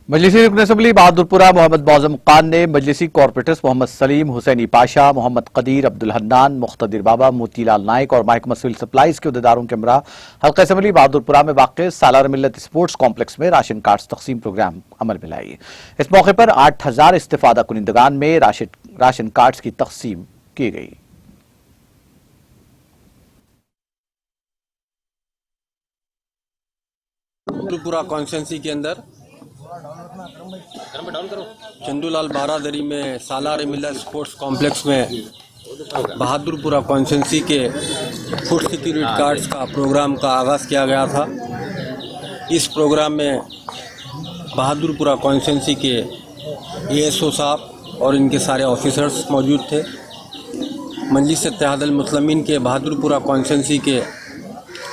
मजलिसी रुकन असम्बली बहादुरपुरा मोहम्मद मौजम खान ने मजलिसी कॉर्पोरेटर्स मोहम्मद सलीम, हुसैनी पाशा, मोहम्मद कदीर, अब्दुल हन्नान, मुख्तदिर बाबा, मोतीलाल नाइक और महकमा सिविल सप्लाईज के अहदेदारों के हमरा हल्का असम्बली बहादुरपुरा में वाक़ सालार मिल्लत स्पोर्ट्स कॉम्प्लेक्स में राशन कार्ड तकसीम प्रोग्राम अमल में लाई। इस मौके पर 8000 इस्तेफादा कुनिंदगान में राशन कार्ड की तकसीम की गई। बहादुरपुरा कॉन्स्टिट्यूंसी के अंदर चंदूलाल बारादरी में सालार मिल्लत स्पोर्ट्स कॉम्प्लेक्स में बहादुरपुरा कॉन्स्टिट्यूंसी के फूड सिक्योरिटी कार्ड्स का प्रोग्राम का आगाज़ किया गया था। इस प्रोग्राम में बहादुरपुरा कॉन्स्टिट्यूंसी के एएसओ साहब और इनके सारे ऑफिसर्स मौजूद थे। मजलिस इत्तेहादुल मुस्लिमीन के बहादुरपुरा कॉन्स्टिट्यूंसी के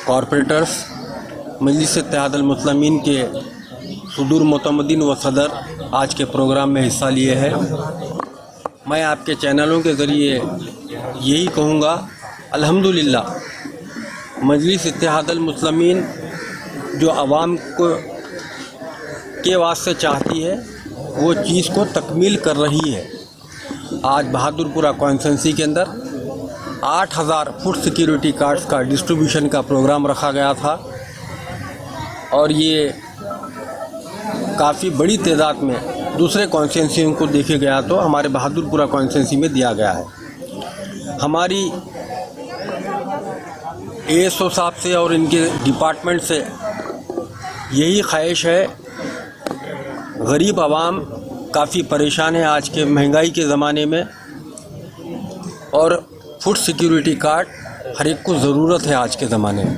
कॉरपोरेटर्स, मजलिस इत्तेहादुल मुस्लिमीन के सुदूर मोतमदीन व सदर आज के प्रोग्राम में हिस्सा लिए हैं। मैं आपके चैनलों के ज़रिए यही कहूँगा, अल्हम्दुलिल्लाह मजलिस इत्तेहादुल मुस्लिमीन जो आवाम को के वास्ते चाहती है वो चीज़ को तकमील कर रही है। आज बहादुरपुरा कॉन्स्टिट्यूंसी के अंदर 8000 फूड सिक्योरिटी कार्ड्स का डिस्ट्रीब्यूशन का प्रोग्राम रखा गया था और ये काफ़ी बड़ी तादाद में दूसरे कॉन्स्टिट्यूंसियों को देखे गया तो हमारे बहादुरपुरा कॉन्स्टिट्यूंसी में दिया गया है। हमारी एएसओ साहब से और इनके डिपार्टमेंट से यही ख्वाहिश है, गरीब आवाम काफ़ी परेशान है आज के महंगाई के ज़माने में और फूड सिक्योरिटी कार्ड हर एक को ज़रूरत है आज के ज़माने में।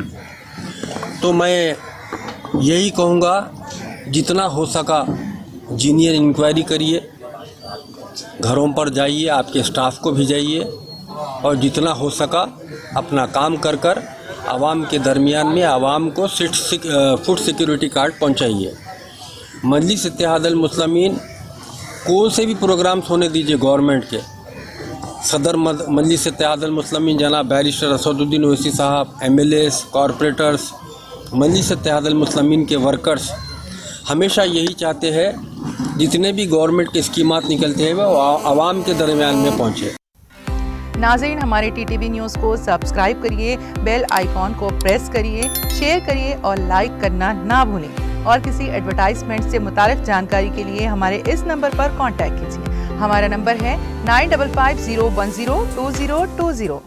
तो मैं यही कहूँगा, जितना हो सका जीनियर इंक्वायरी करिए, घरों पर जाइए, आपके स्टाफ को भेजाइए और जितना हो सका अपना काम कर कर आवाम के दरमियान में आवाम को फूड सिक्योरिटी कार्ड पहुंचाइए। मजलिस इत्तेहादुल मुस्लिमीन कौन से भी प्रोग्राम्स होने दीजिए गवर्नमेंट के, सदर मजलिस इत्तेहादुल मुस्लिमीन जनाब बैरिस्टर असदुद्दीन ओवैसी साहब, एमएलएस, कॉरपोरेटर्स, मजलिस इत्तेहादुल मुस्लिमीन के वर्कर्स हमेशा यही चाहते हैं जितने भी गवर्नमेंट के स्कीमात निकलते हैं वो आवाम के दरमियान में पहुँचे। नाज़रीन, हमारे टीटीवी न्यूज़ को सब्सक्राइब करिए, बेल आइकॉन को प्रेस करिए, शेयर करिए और लाइक करना ना भूलें। और किसी एडवर्टाइजमेंट से मुताल्लिक़ जानकारी के लिए हमारे इस नंबर पर कांटेक्ट कीजिए। हमारा नंबर है 9550102020।